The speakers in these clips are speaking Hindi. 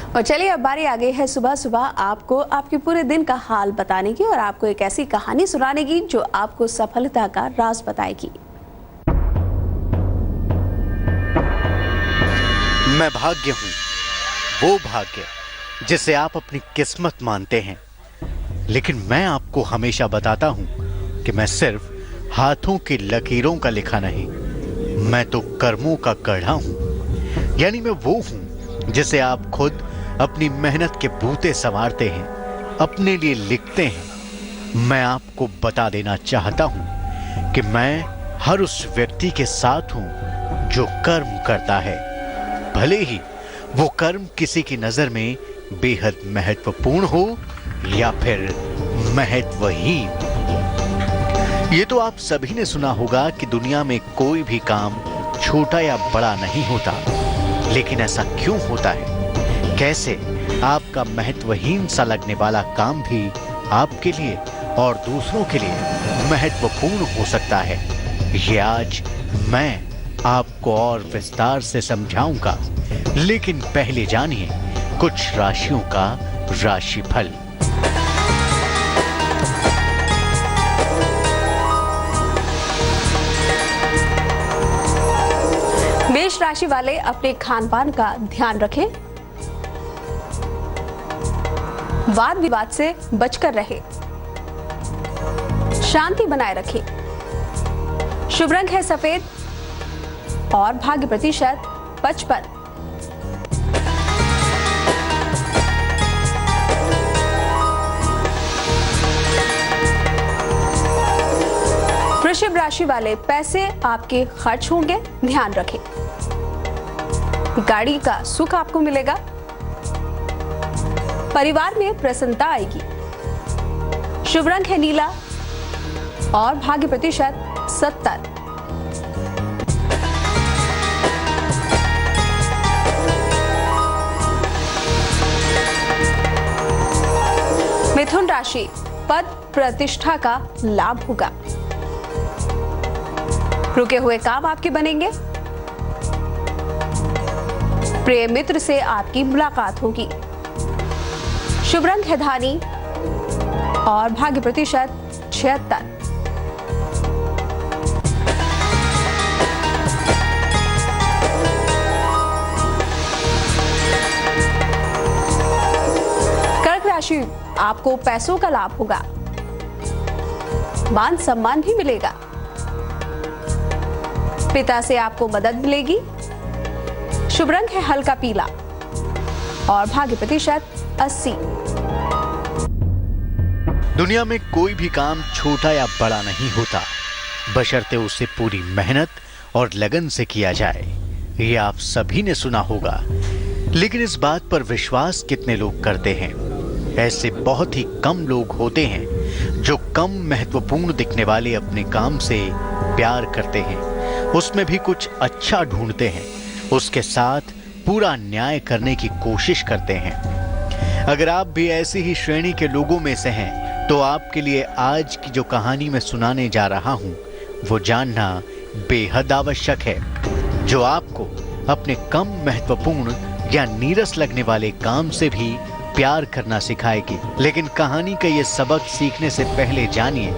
और चलिए अब बारी आ गई है सुबह सुबह आपको आपके पूरे दिन का हाल बताने की और आपको एक ऐसी कहानी सुनाने की जो आपको सफलता का राज बताएगी। मैं भाग्य हूँ, वो भाग्य जिसे आप अपनी किस्मत मानते हैं। लेकिन मैं आपको हमेशा बताता हूँ कि मैं सिर्फ हाथों की लकीरों का लिखा नहीं, मैं तो कर्मों का गढ़ा हूँ। यानी मैं वो हूँ जिसे आप खुद अपनी मेहनत के बूते संवारते हैं, अपने लिए लिखते हैं। मैं आपको बता देना चाहता हूँ कि मैं हर उस व्यक्ति के साथ हूँ जो कर्म करता है, भले ही वो कर्म किसी की नजर में बेहद महत्वपूर्ण हो या फिर महत्वहीन। ये तो आप सभी ने सुना होगा कि दुनिया में कोई भी काम छोटा या बड़ा नहीं होता, लेकिन ऐसा क्यों होता है? कैसे आपका महत्वहीन सा लगने वाला काम भी आपके लिए और दूसरों के लिए महत्वपूर्ण हो सकता है, ये आज मैं आपको और विस्तार से समझाऊंगा। लेकिन पहले जानिए कुछ राशियों का राशिफल। मेष राशि वाले अपने खान पान का ध्यान रखें, वाद विवाद से बचकर रहे, शांति बनाए रखें। शुभ रंग है सफेद और भाग्य प्रतिशत 55। वृषभ राशि वाले पैसे आपके खर्च होंगे, ध्यान रखें। गाड़ी का सुख आपको मिलेगा, परिवार में प्रसन्नता आएगी। शुभ रंग है नीला और भाग्य प्रतिशत 70। मिथुन राशि पद प्रतिष्ठा का लाभ होगा, रुके हुए काम आपके बनेंगे। प्रिय मित्र से आपकी मुलाकात होगी। शुभ रंग है धानी और भाग्य प्रतिशत 76। कर्क राशि आपको पैसों का लाभ होगा, मान सम्मान भी मिलेगा। पिता से आपको मदद मिलेगी। शुभ रंग है हल्का पीला और भाग्य प्रतिशत 80। दुनिया में कोई भी काम छोटा या बड़ा नहीं होता, बशर्ते उसे पूरी मेहनत और लगन से किया जाए। ये आप सभी ने सुना होगा, लेकिन इस बात पर विश्वास कितने लोग करते हैं? ऐसे बहुत ही कम लोग होते हैं जो कम महत्वपूर्ण दिखने वाले अपने काम से प्यार करते हैं, उसमें भी कुछ अच्छा ढूंढते हैं, उसके साथ पूरा न्याय करने की कोशिश करते हैं। अगर आप भी ऐसी ही श्रेणी के लोगों में से हैं, तो आपके लिए आज की जो कहानी मैं सुनाने जा रहा हूं, वो जानना बेहद आवश्यक है, जो आपको अपने कम महत्वपूर्ण या नीरस लगने वाले काम से भी प्यार करना सिखाएगी। लेकिन कहानी का ये सबक सीखने से पहले जानिए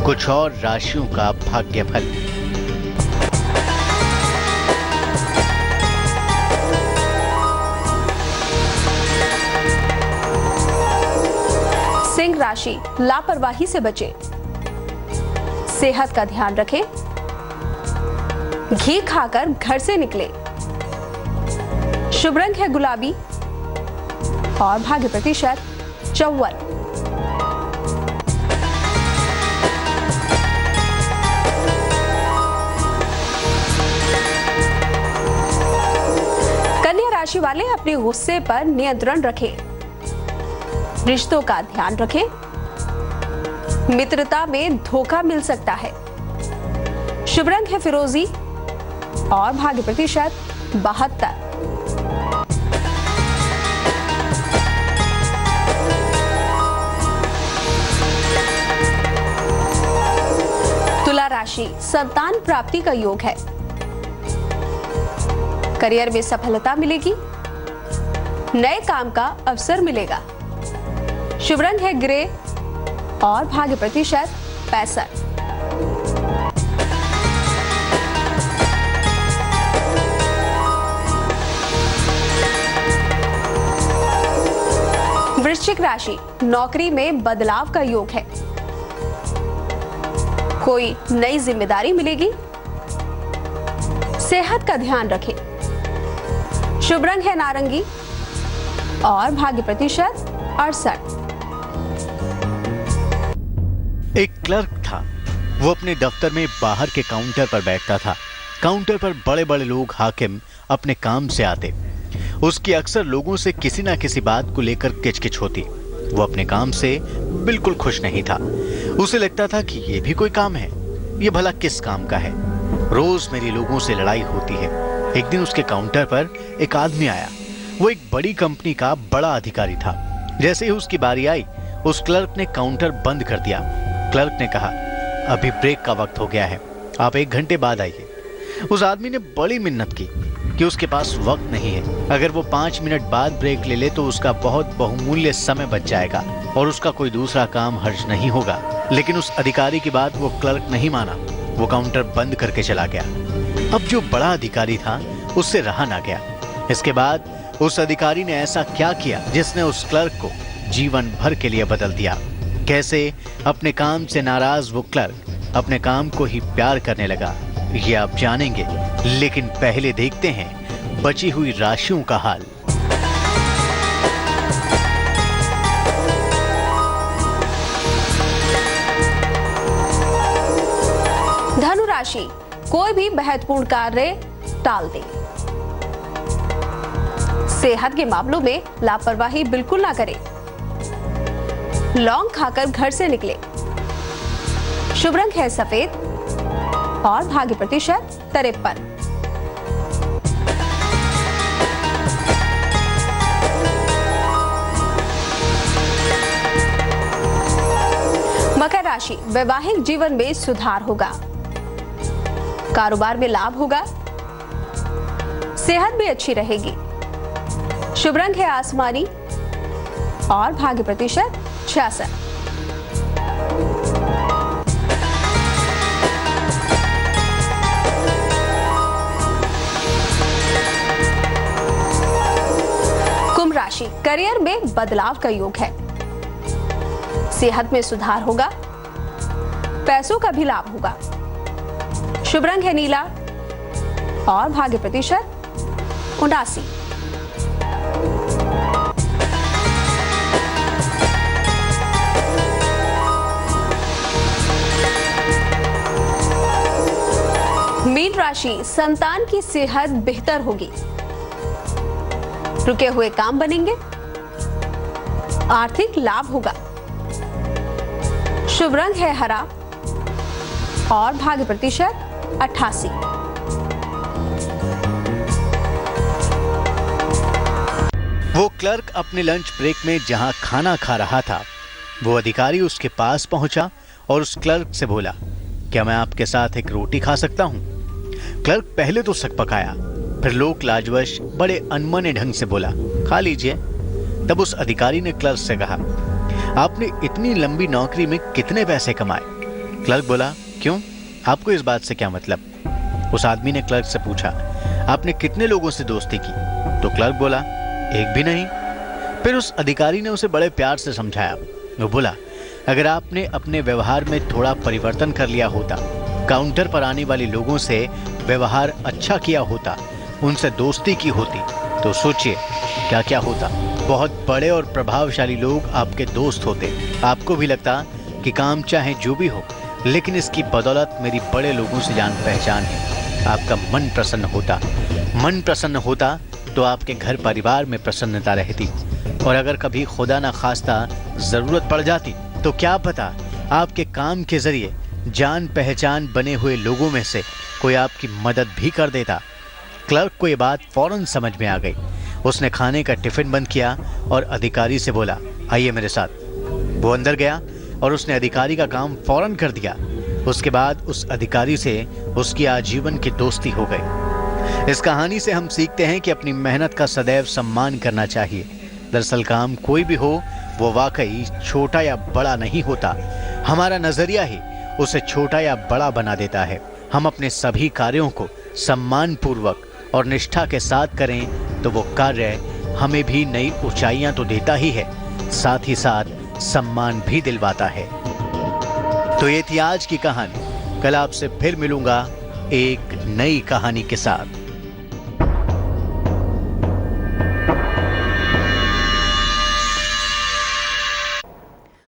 कुछ और राशियों का भाग्यफल। सिंह राशि लापरवाही से बचे, सेहत का ध्यान रखें, घी खाकर घर से निकले। शुभ रंग है गुलाबी और भाग्य प्रतिशत 54। कन्या राशि वाले अपने गुस्से पर नियंत्रण रखें, रिश्तों का ध्यान रखें, मित्रता में धोखा मिल सकता है। शुभ रंग है फिरोजी और भाग्य प्रतिशत 72। तुला राशि संतान प्राप्ति का योग है, करियर में सफलता मिलेगी। नए काम का अवसर मिलेगा। शुभ रंग है ग्रे और भाग्य प्रतिशत 65। वृश्चिक राशि, नौकरी में बदलाव का योग है। कोई नई जिम्मेदारी मिलेगी। सेहत का ध्यान रखें। शुभ रंग है नारंगी और भाग्य प्रतिशत 68। एक क्लर्क था। वो अपने दफ्तर में बाहर के काउंटर पर बैठता था। काउंटर पर बड़े बड़े लोग, हाकिम अपने काम से आते। उसकी अक्सर लोगों से किसी ना किसी बात को लेकर किचकिच होती। वो अपने काम से बिल्कुल खुश नहीं था। उसे लगता था कि ये भी कोई काम है, ये भला किस काम का है। रोज मेरी लोगों से लड़ाई होती है। एक दिन उसके काउंटर पर एक आदमी आया। वो एक बड़ी कंपनी का बड़ा अधिकारी था। जैसे ही उसकी बारी आई, उस क्लर्क ने काउंटर बंद कर दिया। क्लर्क ने कहा, अभी ब्रेक का वक्त हो गया है, आप 1 घंटे बाद आइए। उस आदमी ने बड़ी मिन्नत की कि उसके पास वक्त नहीं है। अगर वो 5 मिनट बाद ब्रेक ले ले तो उसका बहुत बहुमूल्य समय बच जाएगा और उसका कोई दूसरा काम हर्ज नहीं होगा। लेकिन उस अधिकारी की बात वो क्लर्क नहीं माना। वो काउंटर बंद करके चला गया। अब जो बड़ा अधिकारी था उससे रहा ना गया। इसके बाद उस अधिकारी ने ऐसा क्या किया जिसने उस क्लर्क को जीवन भर के लिए बदल दिया। कैसे अपने काम से नाराज वो क्लर्क अपने काम को ही प्यार करने लगा, ये आप जानेंगे। लेकिन पहले देखते हैं बची हुई राशियों का हाल। धनु राशि, कोई भी महत्वपूर्ण कार्य टाल दें। सेहत के मामलों में लापरवाही बिल्कुल ना करें। लौंग खाकर घर से निकले। शुभ रंग है सफेद और भाग्य प्रतिशत 53। मकर राशि, वैवाहिक जीवन में सुधार होगा। कारोबार में लाभ होगा। सेहत भी अच्छी रहेगी। शुभ रंग है आसमानी और भाग्य प्रतिशत 66। कुंभ राशि, करियर में बदलाव का योग है। सेहत में सुधार होगा। पैसों का भी लाभ होगा। शुभ रंग है नीला और भाग्य प्रतिशत 79। मीन राशि, संतान की सेहत बेहतर होगी। रुके हुए काम बनेंगे। आर्थिक लाभ होगा। शुभ रंग है हरा और भाग्य प्रतिशत 88। वो क्लर्क अपने लंच ब्रेक में जहां खाना खा रहा था, वो अधिकारी उसके पास पहुंचा और उस क्लर्क से बोला, क्या मैं आपके साथ एक रोटी खा सकता हूं? क्लर्क पहले तो सकपकाया, फिर लोक लाजवश बड़े अनमने ढंग से बोला, खा लीजिए। तब उस अधिकारी ने क्लर्क से कहा, आपने इतनी लंबी नौकरी में कितने पैसे कमाए? क्लर्क बोला, क्यों, आपको इस बात से क्या मतलब? उस आदमी ने क्लर्क से पूछा, आपने कितने लोगों से दोस्ती की? तो क्लर्क बोला, एक भी नहीं। फिर उस अधिकारी ने उसे बड़े प्यार से समझाया। वो बोला, अगर आपने अपने व्यवहार में थोड़ा परिवर्तन कर लिया होता, काउंटर पर आने वाले लोगों से व्यवहार अच्छा किया होता, उनसे दोस्ती की होती, तो सोचिए क्या क्या होता। बहुत बड़े और प्रभावशाली लोग आपके दोस्त होते। आपको भी लगता कि काम चाहे जो भी हो, लेकिन इसकी बदौलत मेरी बड़े लोगों से जान पहचान है। आपका मन प्रसन्न होता। मन प्रसन्न होता तो आपके घर परिवार में प्रसन्नता रहती। और अगर कभी खुदा ना खास्ता जरूरत पड़ जाती तो क्या पता आपके काम के जरिए जान पहचान बने हुए लोगों में से कोई आपकी मदद भी कर देता। क्लर्क को ये बात फौरन समझ में आ गई। उसने खाने का टिफिन बंद किया और अधिकारी से बोला, आइए मेरे साथ। वो अंदर गया और उसने अधिकारी का काम फौरन कर दिया। उसके बाद उस अधिकारी से उसकी आजीवन की दोस्ती हो गई। इस कहानी से हम सीखते हैं कि अपनी मेहनत का सदैव सम्मान करना चाहिए। दरअसल काम कोई भी हो वो वाकई छोटा या बड़ा नहीं होता, हमारा नजरिया ही उसे छोटा या बड़ा बना देता है। हम अपने सभी कार्यों को सम्मान पूर्वक और निष्ठा के साथ करें तो वो कार्य हमें भी नई ऊंचाइयां तो देता ही है, साथ ही साथ सम्मान भी दिलवाता है। तो ये थी आज की कहानी। कल आपसे फिर मिलूंगा एक नई कहानी के साथ।